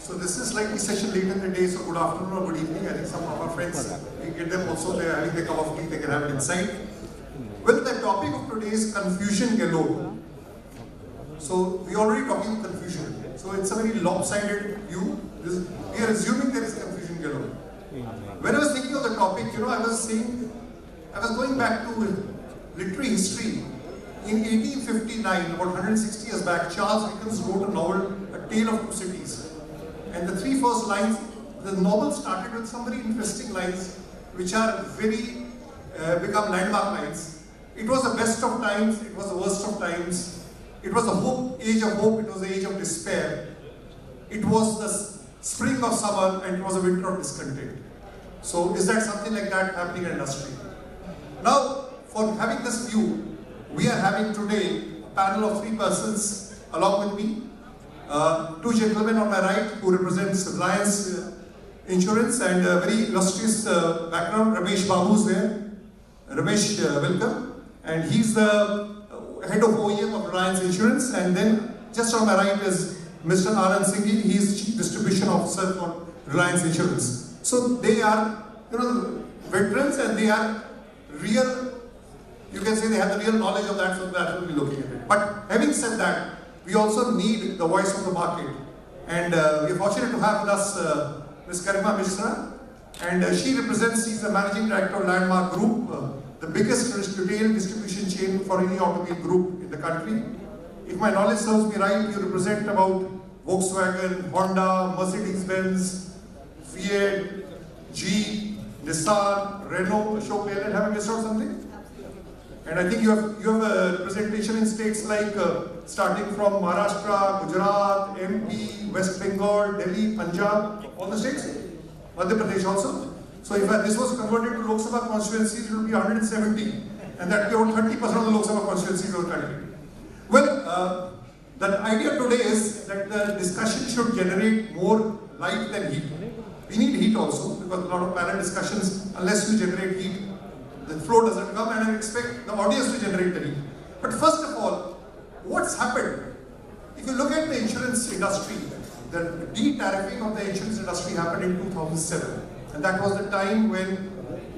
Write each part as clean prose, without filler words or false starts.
So this is slightly session late in the day, so good afternoon or good evening. I think some of our friends, we get them also, they're having their cup of tea, they can have it inside. Well, the topic of today is confusion galore. So we already talking confusion. So it's a very lopsided view. We are assuming there is confusion galore. When I was thinking of the topic, I was going back to literary history. In 1859, about 160 years back, Charles Dickens wrote a novel, A Tale of Two Cities. And the three first lines, the novel started with some very interesting lines, which are very, become landmark lines. It was the best of times, it was the worst of times. It was the age of hope, it was the age of despair. It was the spring of summer, and it was a winter of discontent. So is that something like that happening in industry? Now, for having this view, we are having today a panel of three persons along with me. Two gentlemen on my right who represents Reliance Insurance and a very illustrious background. Ramesh Babu is there. Ramesh, welcome. And he's the head of OEM of Reliance Insurance. And then just on my right is Mr. Anand Singhi. He is Chief Distribution Officer for Reliance Insurance. So they are, veterans, and they are real. You can say they have the real knowledge of that, so that will be looking at it. But having said that, we also need the voice of the market. And we are fortunate to have with us Ms. Karima Mishra. And she's the Managing Director of Landmark Group, the biggest retail distribution chain for any automobile group in the country. If my knowledge serves me right, you represent about Volkswagen, Honda, Mercedes-Benz, Fiat, Jeep, Nissan, Renault, Ashok Leyland. Have I missed out something? And I think you have a representation in states like starting from Maharashtra, Gujarat, MP, West Bengal, Delhi, Punjab, all the states, Madhya Pradesh also. So if this was converted to Lok Sabha constituencies, it would be 170, and that would be about 30% of the Lok Sabha constituencies of the country. Well, the idea today is that the discussion should generate more light than heat. We need heat also, because a lot of panel discussions, unless you generate heat, the flow doesn't come, and I expect the audience to generate the heat. But first of all, what's happened? If you look at the insurance industry, the de-tariffing of the insurance industry happened in 2007. And that was the time when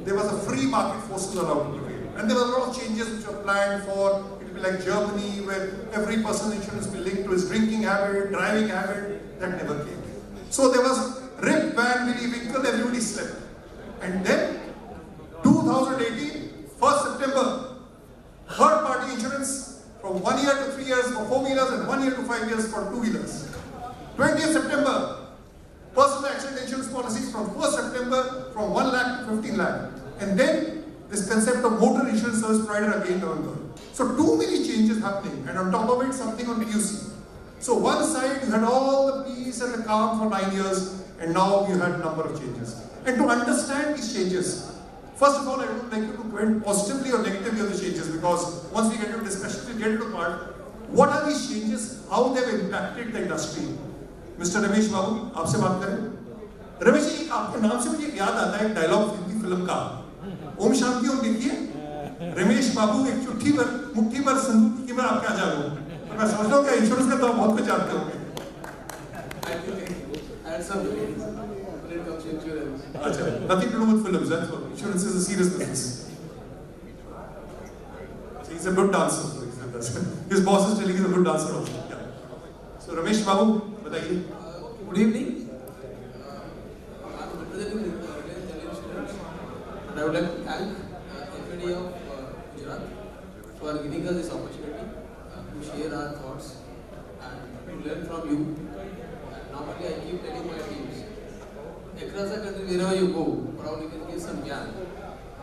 there was a free market forces allowed to prevail. And there were a lot of changes which were planned for, it will be like Germany, where every person's insurance will be linked to his drinking habit, driving habit. That never came. So there was rip, van, Willy, Winkle, everybody slept. And then 2018, 1st September, third party insurance from 1 year to 3 years for 4-wheelers and 1 year to 5 years for 2-wheelers. 20th September, personal accident insurance policies from 1st September from 1 lakh to 15 lakh. And then this concept of motor insurance service provider again November. So too many changes happening, and on top of it something on PUC. So one side you had all the peace and the calm for 9 years, and now you had a number of changes. And to understand these changes, first of all, I would like you to comment positively or negatively on the changes, because once we get into discussion, we get into the part. What are these changes? How they have impacted the industry? Mr. Ramesh Babu, आपसे बात करें. रमेश जी, आपके नाम से मुझे याद आता है एक डायलॉग हिंदी फिल्म का. ओम शांति ओम देखिए. रमेश बाबू एक मुट्ठी भर संदूक की कीमत आपके आ जाओ. मैं समझ रहा हूँ कि इंश्योरेंस का तो आप बहुत कुछ जानते होंगे. Nothing to do with films, that's all. Insurance is a serious business. So he's a good dancer. His boss is telling he's a good dancer also. Yeah. So Ramesh Babu, बताइए. Good evening. I'm representing Reliance Insurance, and I would like to thank FAD of Gujarat for giving us this opportunity to share our thoughts and to learn from you. And normally I keep telling my teams, across the country, wherever you go, probably you can give some gyan.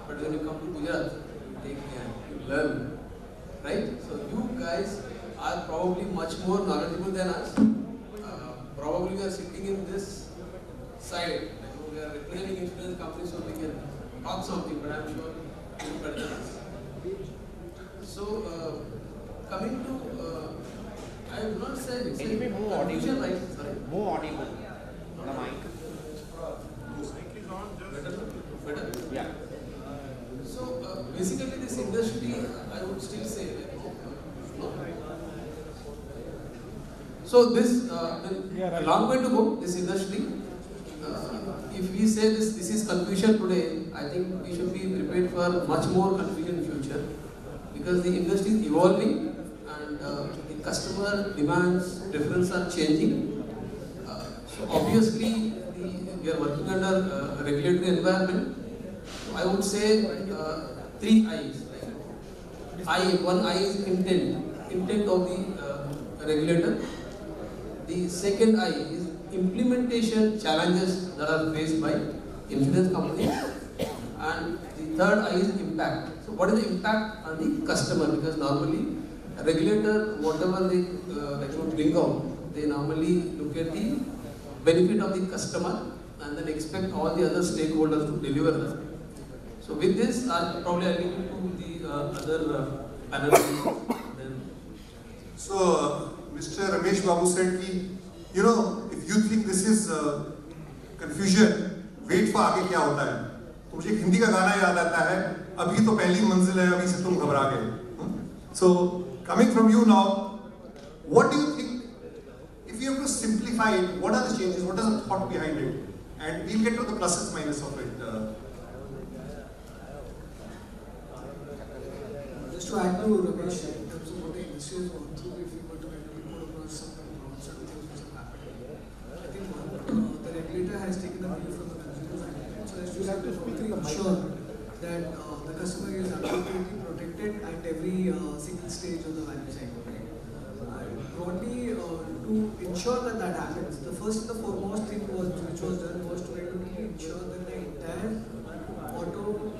But when you come to Gujarat, you take gyan, you learn. Right? So you guys are probably much more knowledgeable than us. Probably we are sitting in this side. We are representing insurance companies, so we can talk something, but I'm sure you will better than us. So, coming to, I have not said it's anyway, more audible. Right? Sorry. More audible. The mic. Better? Yeah. So, basically this industry, I would still say, no. So this a long way to go, this industry. If we say this is confusion today, I think we should be prepared for much more confusion in future, because the industry is evolving and the customer demands, preferences are changing. So obviously, we are working under a regulatory environment. So I would say three I's. One I is intent of the regulator. The second I is implementation challenges that are faced by insurance companies, and the third I is impact. So what is the impact on the customer? Because normally a regulator, whatever they bring out, they normally look at the benefit of the customer and then expect all the other stakeholders to deliver that. So with this, I'll leave it to the other panelists. So, Mr. Ramesh Babu said, you know, if you think this is confusion, wait for आगे क्या होता है. तो मुझे एक हिंदी का गाना याद आता है, अभी तो पहली मंजिल है, अभी से तुम घबरा गए. So, coming from you now, what do you think, if you have to simplify it, what are the changes, what is the thought behind it? And we'll get to the pluses minus of it. Just to add to Ramesh, in terms of what the industry has gone through, if we were to put across some certain things which have happened, I think one, the regulator has taken a view from the consumer side, so as to quickly ensure that the customer is appropriately protected at every single stage of the value cycle. Broadly, to ensure that that happens, the first and the foremost thing which was done was to ensure that the entire auto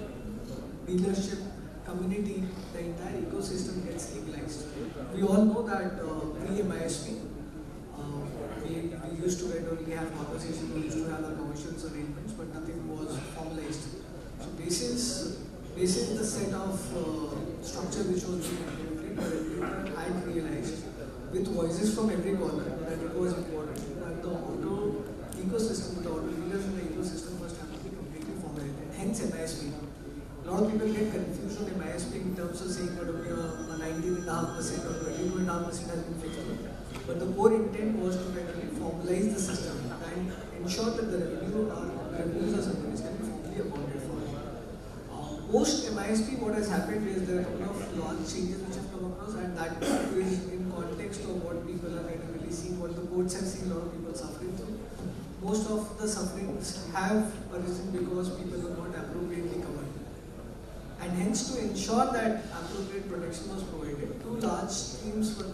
dealership community, the entire ecosystem gets legalized. We all know that pre-MISP, we used to regularly have conversations, we used to have our commercials arrangements, but nothing was formalized. So basis the set of structure which was being implemented, the regulator had realized with voices from every corner that it was important that the auto ecosystem, the auto dealers in the ecosystem must have to be completely formulated. Hence MISP. A lot of people get confused on MISP in terms of saying that okay, 19.5% or 22.5% has been fixed. But the core intent was to formalize the system and ensure that the revenues are something which can be formally accounted for. Post MISP, what has happened is there are a couple of large changes which have come across, and that is in context of what people are really seeing, what the courts have seen a lot of people suffering through. Most of the sufferings have arisen because people were not appropriately covered. And hence, to ensure that appropriate protection was provided, two large schemes were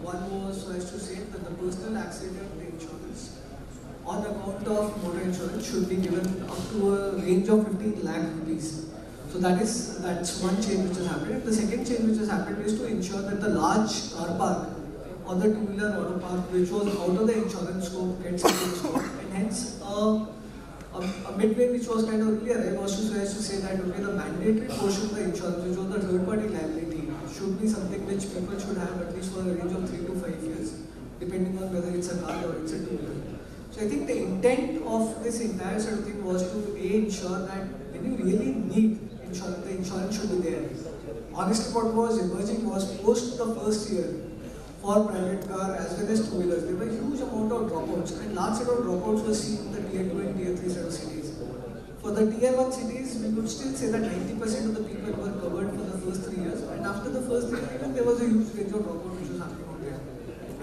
one was, so as to say, that the personal accident insurance on account of motor insurance should be given up to a range of 15 lakh rupees. So that's one change which has happened. And the second change which has happened is to ensure that the large car park or the two-wheeler auto park which was out of the insurance scope gets into the scope, and hence a midway which was kind of really arrived was to say that okay, the mandatory portion of the insurance, which was the third-party liability, should be something which people should have at least for a range of 3 to 5 years, depending on whether it's a car or it's a two-wheeler. So I think the intent of this entire sort of thing was to ensure that when you really need insurance, the insurance should be there. Honestly, what was emerging was post the first year for private car as well as two-wheelers, there were a huge amount of dropouts, and large set of dropouts were seen in the tier 2 and tier 3 set of cities. For the tier 1 cities, we could still say that 90% of the people were covered for the first 3 years, and after the first 3 years, there was a huge range of dropout which was happening out there.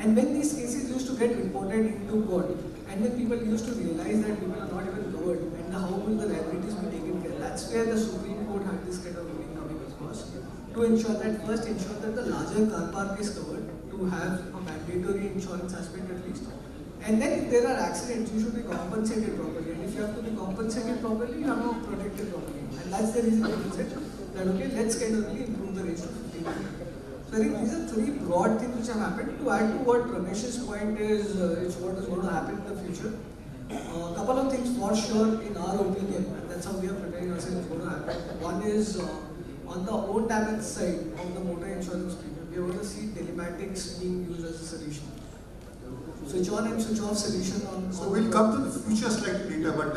And when these cases used to get reported into court, and then people used to realize that people are not even covered, and how will the liabilities be taken care? That's where the Supreme Court had this kind of ruling coming across, to ensure that the larger car park is covered, to have a mandatory insurance aspect at least. And then if there are accidents, you should be compensated properly. And if you have to be compensated properly, you have to be protected properly. And that's the reason people said that okay, let's kind of really improve the ratio to 15. So I think these are three broad things which have happened. To add to what Ramesh's point is, it's what is going to happen in the future. A couple of things for sure in our opinion, and that's how we are preparing ourselves going to happen. One is on the own damage side of the motor insurance premium, we are going to see telematics being used as a solution. Switch on and switch off solution on. So we'll come to the future slightly later, but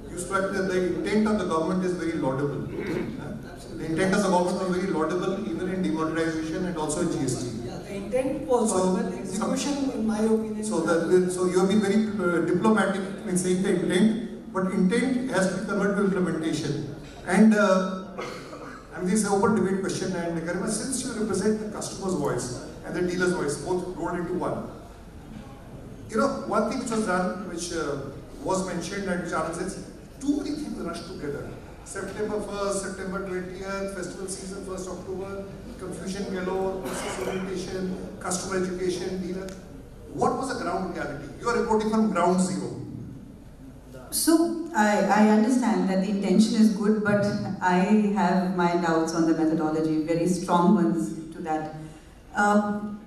you struck that the intent of the government is very laudable. The intent of the government was very laudable even in demonetization and also in GST. Yeah, the intent was So- good, but execution, in my opinion, So you have been very diplomatic in saying the intent, but intent has to be converted to implementation. And this is an open debate question. And Garima, since you represent the customer's voice and the dealer's voice, both rolled into one, you know, one thing which was done, which was mentioned and which Anand says, too many things rushed together. September 1st, September 20th, festival season 1st October, confusion galore, process orientation, customer education, dealer. What was the ground reality? You are reporting from ground zero. So I understand that the intention is good, but I have my doubts on the methodology, very strong ones to that.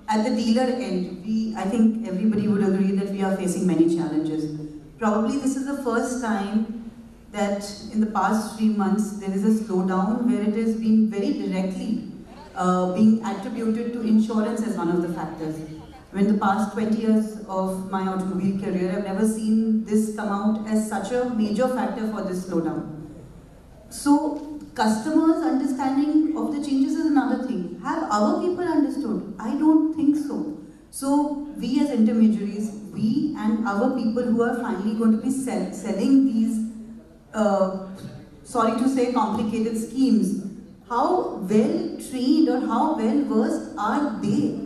At the dealer end, I think everybody would agree that we are facing many challenges. Probably this is the first time that in the past 3 months there is a slowdown where it is being very directly being attributed to insurance as one of the factors. In the past 20 years of my automobile career, I've never seen this come out as such a major factor for this slowdown. So, customers' understanding of the changes is another thing. Have our people understood? I don't think so. So, we as intermediaries, we and our people who are finally going to be selling these, sorry to say, complicated schemes, how well trained or how well versed are they?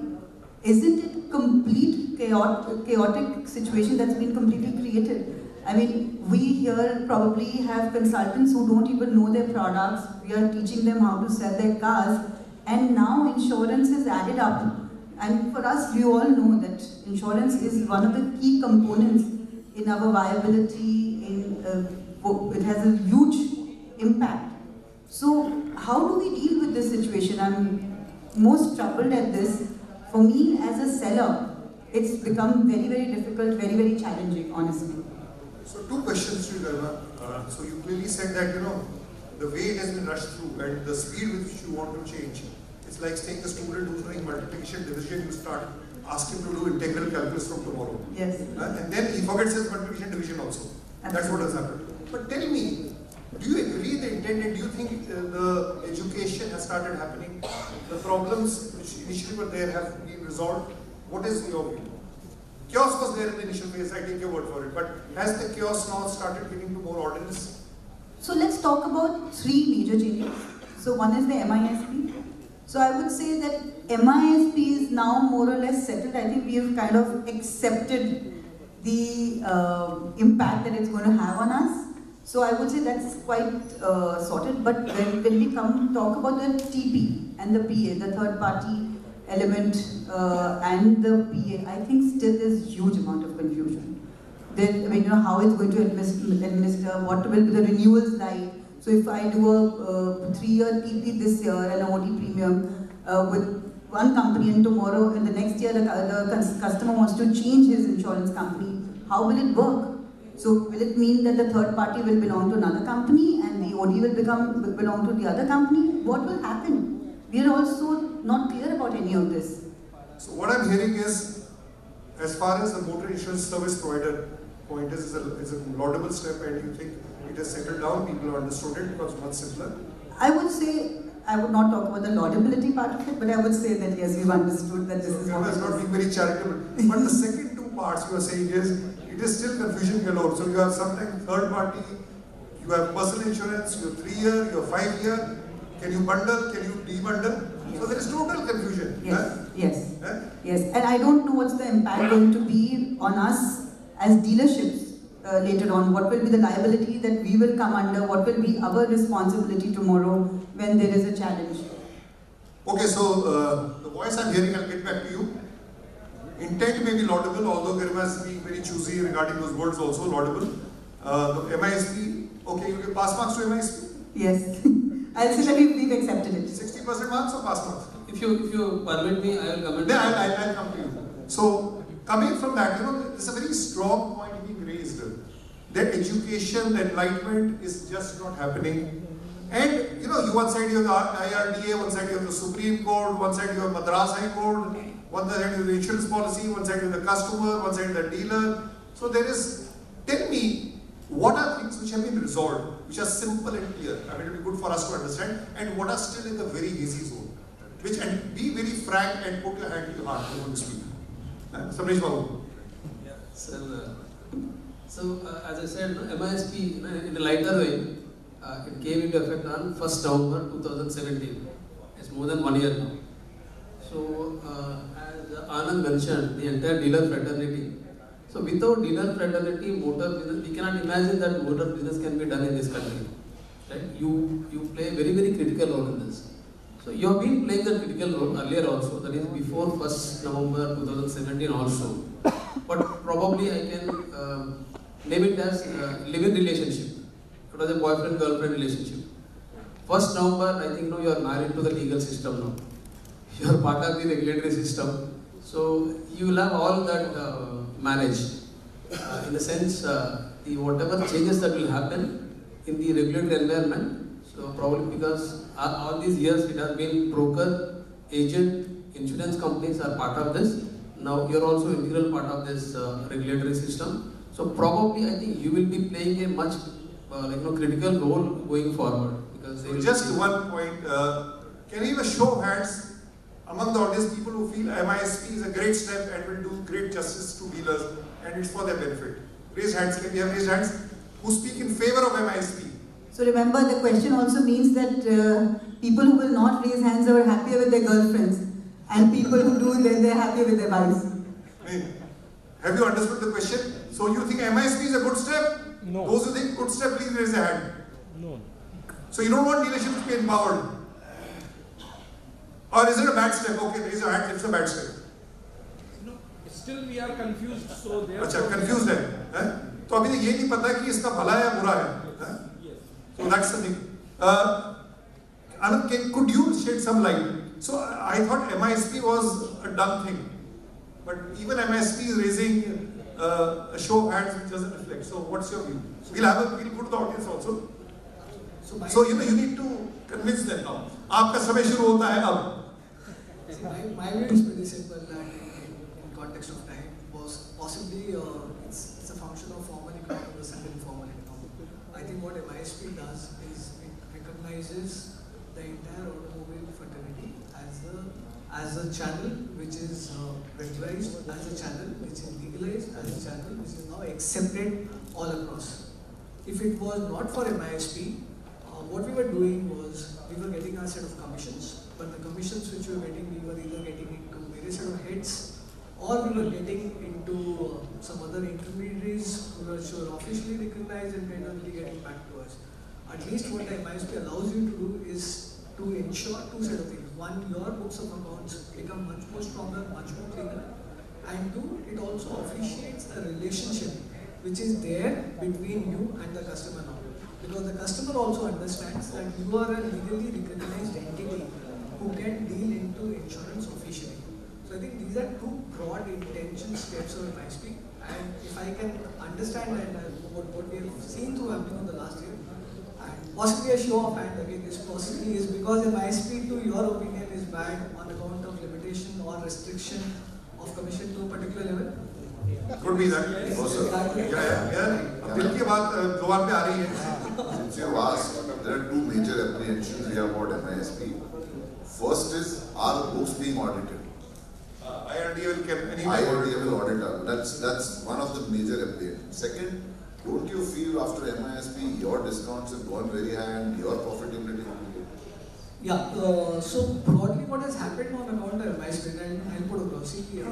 Isn't it complete chaotic situation that's been completely created? I mean, we here probably have consultants who don't even know their products. We are teaching them how to sell their cars, and now insurance is added up. And for us, we all know that insurance is one of the key components in our viability. It has a huge impact. So, how do we deal with this situation? I'm most troubled at this. For me, as a seller, it's become very, very difficult, very, very challenging, honestly. So 2 questions to you, Garima. So you clearly said that, you know, the way it has been rushed through and the speed with which you want to change. It's like saying the student who's doing multiplication, division, you start, ask him to do integral calculus from tomorrow. Yes. And then he forgets his multiplication division also. That's what has happened. But tell me, do you agree the intent and do you think the education has started happening? The problems which initially were there have been resolved? What is your view? Chaos was there in the initial phase, I take your word for it, but has the chaos now started getting to more ordinance? So let's talk about 3 major changes. So one is the MISP. So I would say that MISP is now more or less settled. I think we have kind of accepted the impact that it's going to have on us. So I would say that's quite sorted. But when we talk about the TP and the PA, the third party element and the PA, I think still there's huge amount of confusion. I mean, you know, how it's going to administer, what will be the renewals like. So if I do a 3-year TP this year and a OD premium with one company and tomorrow and the next year the customer wants to change his insurance company, how will it work? So will it mean that the third party will belong to another company and the OD will belong to the other company? What will happen? We are also not clear about any of this. So what I'm hearing is, as far as the motor insurance service provider point is a laudable step, and you think it has settled down, people have understood it because it's much simpler? I would say, I would not talk about the laudability part of it, but I would say that yes, we've understood that this is what it is. Not being very charitable. But the second 2 parts you are saying is, it is still confusion galore. So you have sometimes third party, you have personal insurance, you have 3-year, you have 5-year. Can you bundle? Can you debundle? Yes. So there is total confusion. Yes, yes, yes. And I don't know what's the impact going to be on us as dealerships later on. What will be the liability that we will come under? What will be our responsibility tomorrow when there is a challenge? Okay, so the voice I'm hearing, I'll get back to you. Intent may be laudable, although Garima is being very choosy regarding those words also, laudable. The MISP, okay, you give pass marks to MISP? Yes. I'll say that we've accepted it. 60% marks or pass marks? If you permit me, I will comment. Then I'll come to you. So, coming from that, you know, there's a very strong point being raised that education, the enlightenment is just not happening. And, you know, you one side you have the IRDA, one side you have the Supreme Court, one side you have Madras High Court, one side you have the insurance policy, one side you have the customer, one side the dealer. So there is, tell me, what are things which have been resolved, which are simple and clear? I mean, it will be good for us to understand, and what are still in the very hazy zone? and be very frank and put your hand to your heart, so to speak. Samresh Babu. Yeah, so as I said, MISP in a lighter way, it came into effect on 1st November 2017. It's more than 1 year now. So as Anand mentioned, the entire dealer fraternity. So without dealer fraternity, motor business, we cannot imagine that motor business can be done in this country. Right? You play a very, very critical role in this. So you have been playing a critical role earlier also, that is before 1st November 2017 also. But probably I can name it as live-in relationship. It was a boyfriend-girlfriend relationship. 1st November, I think you are married to the legal system now. You are part of the regulatory system. So you will have all that managed. In the sense, the whatever changes that will happen in the regulatory environment. So probably because all these years it has been broker, agent, insurance companies are part of this. Now you are also integral part of this regulatory system. So probably I think you will be playing a much critical role going forward. Because just one point, can you give a show of hands among the audience, people who feel MISP is a great step and will do great justice to dealers and it's for their benefit? Raise hands, can we have raised hands? Who speak in favor of MISP? So remember, the question also means that people who will not raise hands are happier with their girlfriends, and people who do, then they're happy with their wives. Have you understood the question? So you think MISP is a good step? No. Those who think good step, please raise a hand. No. So you don't want dealerships to be empowered? Or is it a bad step? Okay, raise your hand, it's a bad step. No. Still we are confused, so they are... अच्छा, confused है? तो अभी तक ये नहीं पता कि इसका भला है या बुरा है? So that's the thing. Anand, could you shed some light? So I thought MISP was a done thing, but even MISP is raising a show of hands which doesn't reflect. So what's your view? We'll go to the audience also. So you need to convince them now. आपका समय शुरू होता है अब. My view is pretty simple. That in context of time, was possibly it's a function of formal economic versus informal economic. I think what MISP does is it recognizes the entire automobile fraternity as a channel which is regularized, as a channel which is legalized, as a channel which is now accepted all across. If it was not for MISP, what we were doing was we were getting a set of commissions, but the commissions which we were getting, we were either getting into various set of hits, or we were getting into some other intermediaries which were officially recognized and kind of getting back to us. At least what the MISP allows you to do is to ensure two set of things. One, your books of accounts become much more stronger, much more cleaner, and two, it also officiates a relationship which is there between you and the customer now. Because the customer also understands that you are a legally recognized entity who can deal into insurance officially. So I think these are two broad intention steps of MISP, and if I can understand and what we have seen through happening in the last year, and possibly a show of hand again, this possibly is because MISP, to your opinion, is bad on account of limitation or restriction of commission to a particular level. Could be that. Yeah. दिल की बात जुबान पे आ रही है. Since you asked, there are two major apprehensions here about MISP. First is, are books being audited? IRDA will audit us. That's one of the major apprehensions. Second, don't you feel after MISP your discounts have gone very high and your profitability? Yeah, so broadly what has happened on account of MISP, and I'll put across. See,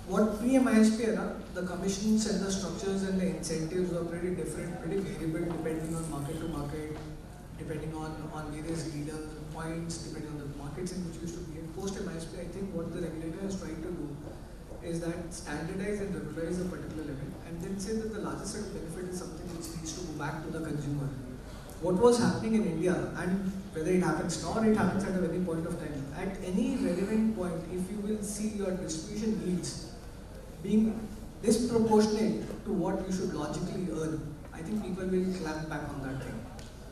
what pre-MISP era, the commissions and the structures and the incentives were pretty different, pretty variable depending on market to market, depending on various dealer points, depending on the markets in which you used to be in. Post-MISP, I think what the regulator is trying to do is that standardize and regularize a particular level and then say that the largest set of benefit is something which needs to go back to the consumer. What was happening in India, and whether it happens now or it happens at a very point of time, at any relevant point, if you will see your distribution needs being disproportionate to what you should logically earn, I think people will clamp back on that thing.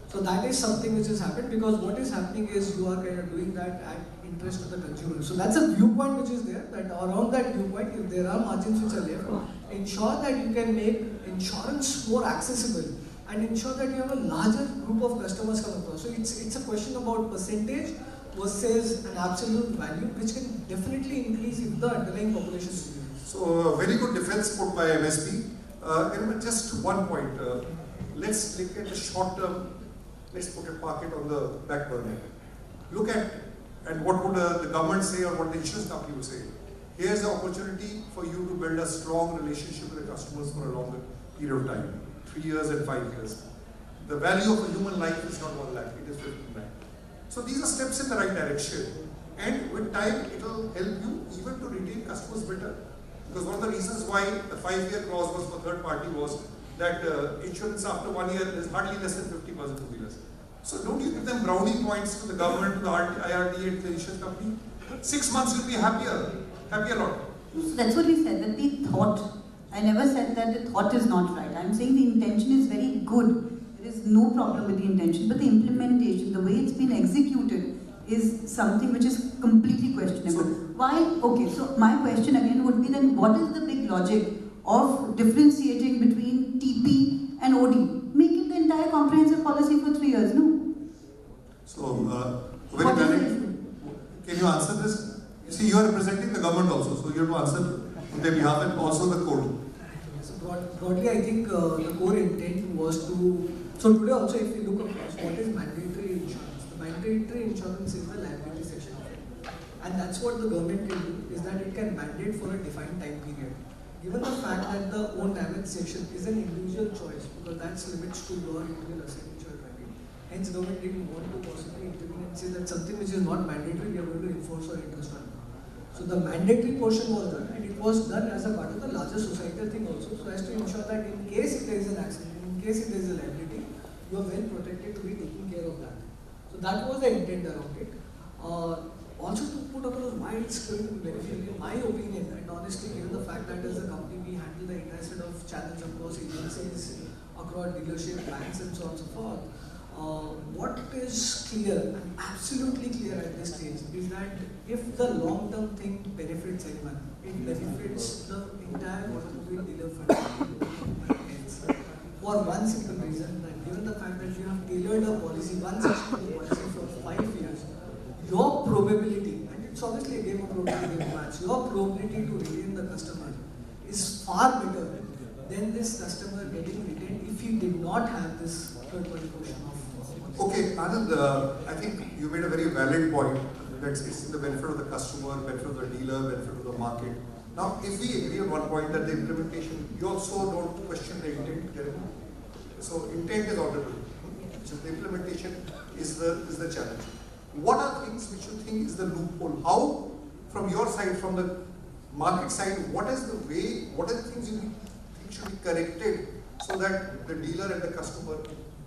So that is something which has happened, because what is happening is you are kind of doing that at interest of the consumer. So that's a viewpoint which is there, that around that viewpoint, if there are margins which are left, ensure that you can make insurance more accessible and ensure that you have a larger group of customers come across. So it's a question about percentage versus an absolute value, which can definitely increase if the underlying population increases. So, very good defense put by MSP. Just one point. Let's look at the short term. Let's park it on the back burner. Look at, and what would the government say or what the insurance company would say? Here's the opportunity for you to build a strong relationship with the customers for a longer period of time, 3 years and 5 years. The value of a human life is not 1 lakh, it is 15 lakh. So these are steps in the right direction. And with time, it will help you even to retain customers better. Because one of the reasons why the 5-year clause was for third party was that insurance after 1 year is hardly less than 50% of dealers. So don't you give them brownie points to the government, to the IRD and the insurance company? 6 months you'll be happier a lot. So that's what we said, that the thought, I never said that the thought is not right. I'm saying the intention is very good. There is no problem with the intention, but the implementation, the way it's been executed is something which is completely questionable. Why? Okay, so my question again would be then what is the big logic of differentiating between TP and OD? Make it the entire comprehensive policy for 3 years, no? So, very valid. Can you answer this? You see, you are representing the government also, so you have to answer on their behalf and also the code. So broadly, I think the core intent was to. So today also, if you look across, what is mandatory insurance? The mandatory insurance is the liability section of it, and that's what the government can do. Is that it can mandate for a defined time period. Given the fact that the own damage section is an individual choice, because that's limits to your individual asset which you are driving. Hence, government didn't want to possibly intervene and say that something which is not mandatory, we are going to enforce or interest on. So the mandatory portion was done, and it was done as a part of the larger societal thing also, so as to ensure that in case if there is an accident, in case if there is a liability, you are well protected to be taking care of that. So that was the intent around it. Also to put across why it's going to be beneficial, in my opinion, and honestly, given the fact that as a company we handle the entire set of channels across agencies, across dealership, banks, and so on and so forth. What is clear, and absolutely clear at this stage, is that if the long-term thing benefits anyone, it benefits the entire automobile dealer fund. For one simple reason, that given the fact that you have tailored a policy, one section of the policy for 5 years, your probability, and it's obviously a game of probability match, your probability to retain the customer is far better than this customer getting retained if you did not have this third-party portion of. Okay, Anand, I think you made a very valid point that it's in the benefit of the customer, benefit of the dealer, benefit of the market. Now, if we agree on one point that the implementation, you also don't question the intent. So intent is audible. So the implementation is the challenge. What are things which you think is the loophole? How, from your side, from the market side, what is the way, what are the things you think should be corrected so that the dealer and the customer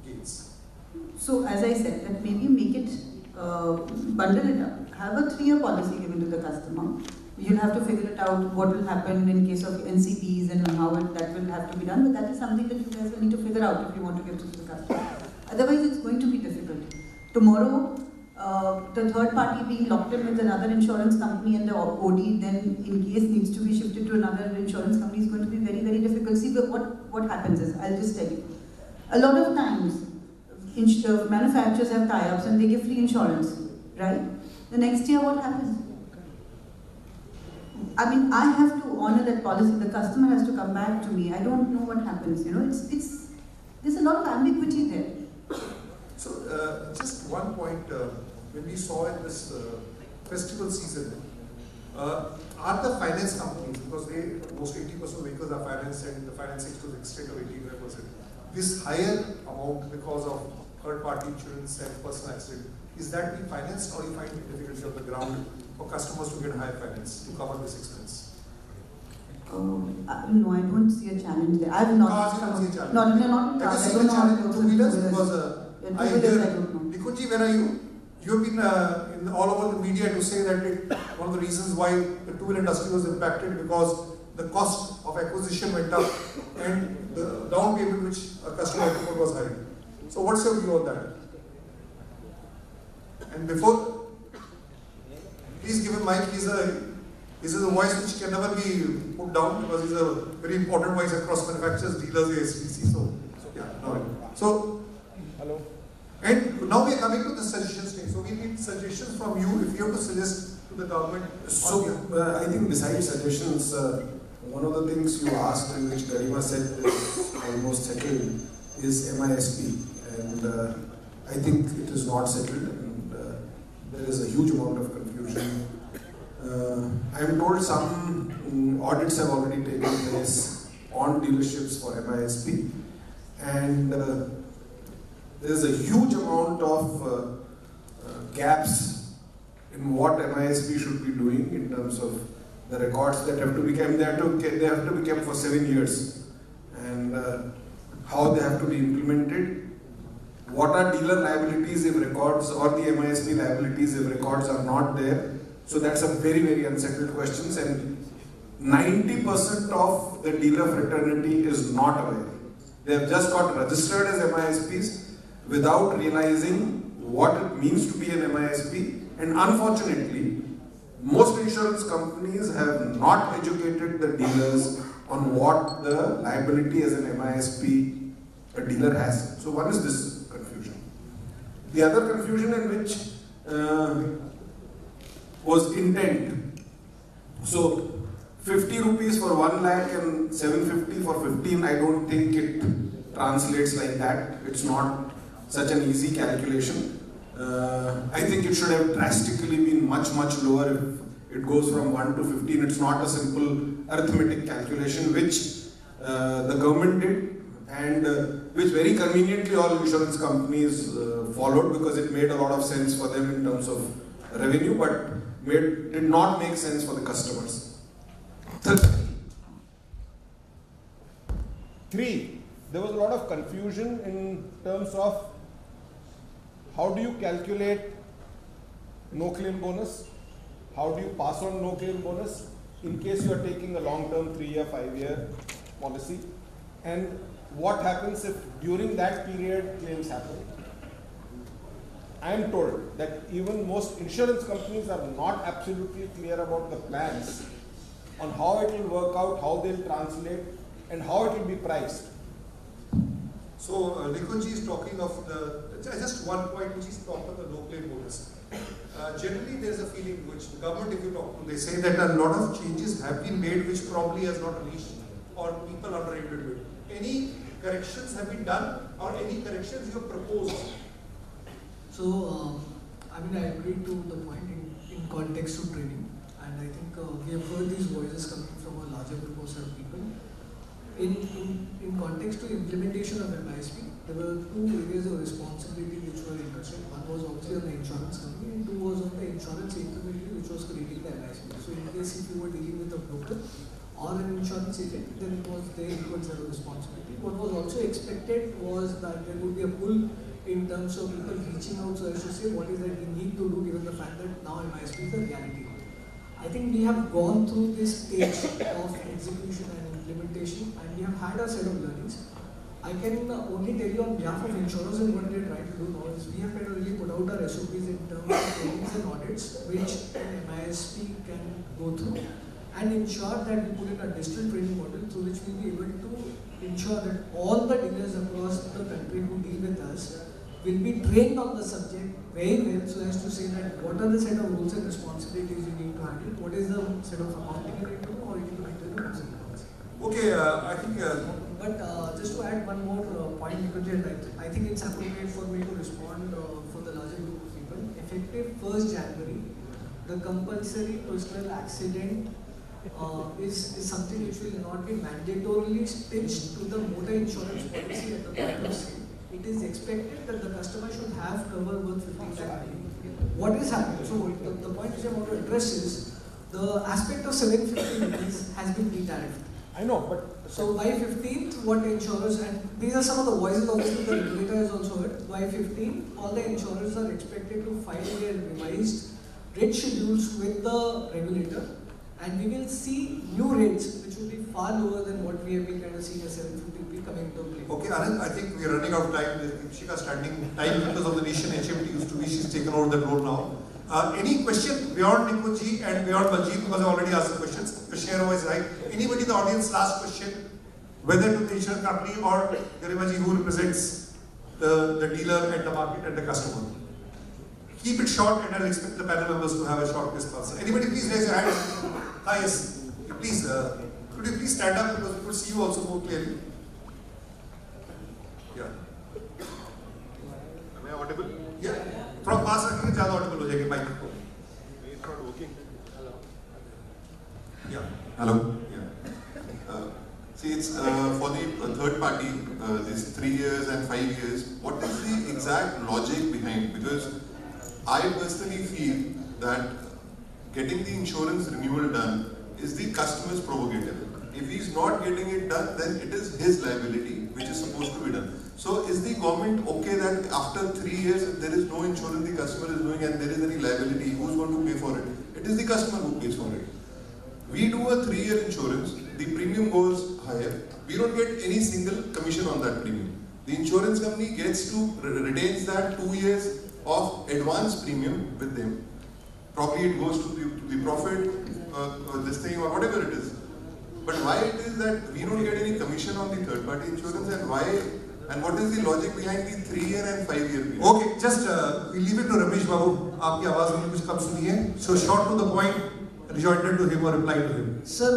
gains? So as I said, that maybe make it, bundle it up. Have a 3-year policy given to the customer. You'll have to figure it out what will happen in case of NCPs and how that will have to be done. But that is something that you guys will need to figure out if you want to give this to the customer. Otherwise, it's going to be difficult. Tomorrow, the third party being locked in with another insurance company and the OD then in case needs to be shifted to another insurance company is going to be very, very difficult. See, but what happens is, I'll just tell you. A lot of times, manufacturers have tie-ups and they give free insurance, right? The next year, what happens? I mean, I have to honor that policy. The customer has to come back to me. I don't know what happens. You know, there's a lot of ambiguity there. So, just one point. When we saw in this festival season, are the finance companies, because most 80% of vehicles are financed and the financing to the extent of 85%, this higher amount because of third-party insurance and personal accident, is that being financed or you find it difficult on the ground for customers to get higher finance to cover this expense? No, I don't see a challenge there. I have not. Cars, you don't see a challenge. Not in Have cars. you I seen don't a know challenge how in to two-wheelers? do Because Yeah, I two-wheelers, I hear, don't know. Nikunji, where are you? You have been in all over the media to say that one of the reasons why the two-wheeler industry was impacted because the cost of acquisition went up and the down payment which a customer had to put was high. So what's your view on that? And before, please give him mic. This is a voice which can never be put down because he's a very important voice across manufacturers, dealers, ASPC. So yeah, no. So Hello. And now we are coming to the suggestions thing. So we need suggestions from you if you have to suggest to the government. So I think besides suggestions, one of the things you asked and which Garima said is almost settled is MISP, and I think it is not settled, and there is a huge amount of confusion. I am told some audits have already taken place on dealerships for MISP, and there is a huge amount of gaps in what MISP should be doing in terms of the records that have to be kept. They have to be kept for 7 years, and how they have to be implemented. What are dealer liabilities if records, or the MISP liabilities if records are not there? So that's a very, very unsettled question, and 90% of the dealer fraternity is not aware. They have just got registered as MISPs without realizing what it means to be an MISP, and unfortunately, most insurance companies have not educated the dealers on what the liability as an MISP a dealer has. So one is this confusion. The other confusion in which was intent. So 50 rupees for 1 lakh and 750 for 15, I don't think it translates like that. It's not such an easy calculation. I think it should have drastically been much, much lower if it goes from 1 to 15. It's not a simple arithmetic calculation which the government did, and which very conveniently all insurance companies followed, because it made a lot of sense for them in terms of revenue, but did not make sense for the customers. Three, there was a lot of confusion in terms of how do you calculate no claim bonus, how do you pass on no claim bonus in case you are taking a long-term 3-year, 5-year policy, and what happens if during that period claims happen. I am told that even most insurance companies are not absolutely clear about the plans on how it will work out, how they will translate, and how it will be priced. So Nikunji is talking of just one point which is talked of the no claim bonus. Generally there is a feeling which the government, if you talk to, they say that a lot of changes have been made which probably has not reached, or people are unable to do it. Any corrections have been done, or any corrections you have proposed? So, I mean, I agree to the point in context of training, and I think we have heard these voices coming from a larger proportion of people. In context to implementation of MISP, there were two areas of responsibility which were interested. One was obviously on the insurance company, and two was on the insurance intermediary which was creating the MISP. So, in case if you were dealing with a broker or an insurance agent, then it was their equal set of responsibility. What was also expected was that there would be a pull in terms of people reaching out, so as to say what is that we need to do given the fact that now MISP is a reality. I think we have gone through this stage of execution and implementation, and we have had a set of learnings. I can only tell you on behalf of insurers, and what we are trying to do now is we have kind of really put out our SOPs in terms of trainings and audits which an MISP can go through, and ensure that we put in a digital training model through which we will be able to ensure that all the dealers across the country who deal with us will be trained on the subject very well, so as to say that what are the set of roles and responsibilities you need to handle, what is the set of accounting you need to do, or you need to maintain the concept. Okay, I think... But just to add one more point, because I think it's appropriate for me to respond for the larger group of people. Effective 1st January, the compulsory personal accident is something which will not be mandatorily stitched to the motor insurance policy at the point of sale. It is expected that the customer should have cover worth 15 lakh. What is happening? So the point which I want to address is the aspect of 750 rupees has been re-tariffed. I know, but so by 15th, what insurers, and these are some of the voices obviously the regulator has also heard, by 15th, all the insurers are expected to file their revised rate schedules with the regulator, and we will see new rates which will be far lower than what we have been kind of seeing as 750 coming into play. Okay, Anand, I think we are running out of time. Shika standing time because of the nation HMT used to be, she's taken over the role now. Any question beyond Nikunji and beyond Baljeet, because I already asked the questions. The share was right. Anybody in the audience, last question, whether to the insurance company or Garimaji who represents the dealer and the market and the customer. Keep it short, and I'll expect the panel members to have a short response. Anybody please raise your hand. Ah, yes. Please, could you please stand up because we could see you also more clearly. Yeah. Am I audible? Yeah. From pass रखेंगे ज़्यादा audible हो जाएगी mic को. It's not working. Yeah. Hello. Yeah. See, it's for the third party, this 3 years and 5 years. What is the exact logic behind? Because I personally feel that getting the insurance renewal done is the customer's prerogative. If he's not getting it done, then it is his liability, which is supposed to be done. So, is the government okay that after 3 years, if there is no insurance the customer is doing and there is any liability, who's going to pay for it? It is the customer who pays for it. We do a 3-year insurance, the premium goes higher. We don't get any single commission on that premium. The insurance company gets to retains that 2 years of advance premium with them. Probably it goes to the profit, this thing or whatever it is. But why it is that we don't get any commission on the third party insurance, and why, and what is the logic behind the 3-year and 5-year period? Okay, just we leave it to Ramesh Babu. आपकी आवाज़ हमने कुछ कम सुनी है. So short to the point, rejoinder to him or reply to him. Sir,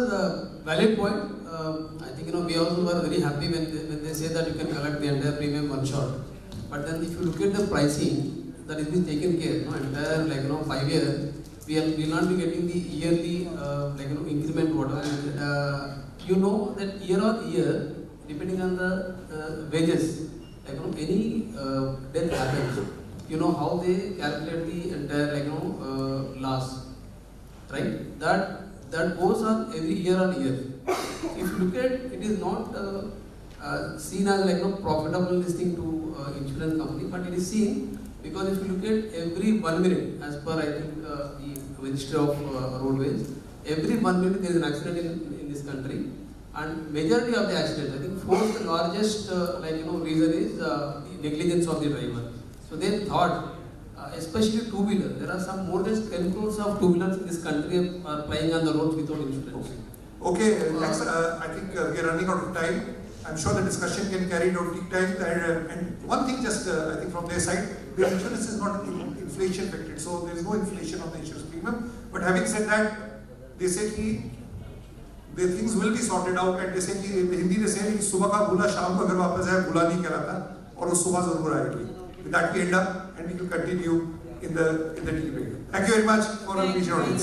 valid point. I think we also were very happy when they say that you can collect the entire premium one shot. But then if you look at the pricing that is being taken care, entire 5 years, we will not be getting the yearly increment whatever. You know that year on year, depending on the wages, any death happens, you know how they calculate the entire loss, right? That goes on every year on year. If you look at it, is not seen as profitable this thing to insurance company, but it is seen because if you look at every 1 minute, as per I think the Ministry of Roadways, every 1 minute there is an accident in this country, and majority of the accidents, I think fourth largest reason is negligence of the driver. So they thought, especially two-wheeler, there are some more than 10 crores of two-wheelers in this country are plying on the roads without insurance. Okay, next, I think we are running out of time. I'm sure the discussion can carry out take time. And one thing, just I think from their side, the insurance is not inflation affected, so there is no inflation on the insurance premium. But having said that, they say that the things will be sorted out, and they say कि हिंदी में say कि सुबह का भूला शाम को अगर वापस आए भूला नहीं कहलाता, और वो सुबह जरूर आएगी. With that we end up, and we will continue in the debate. Thank you very much for our audience.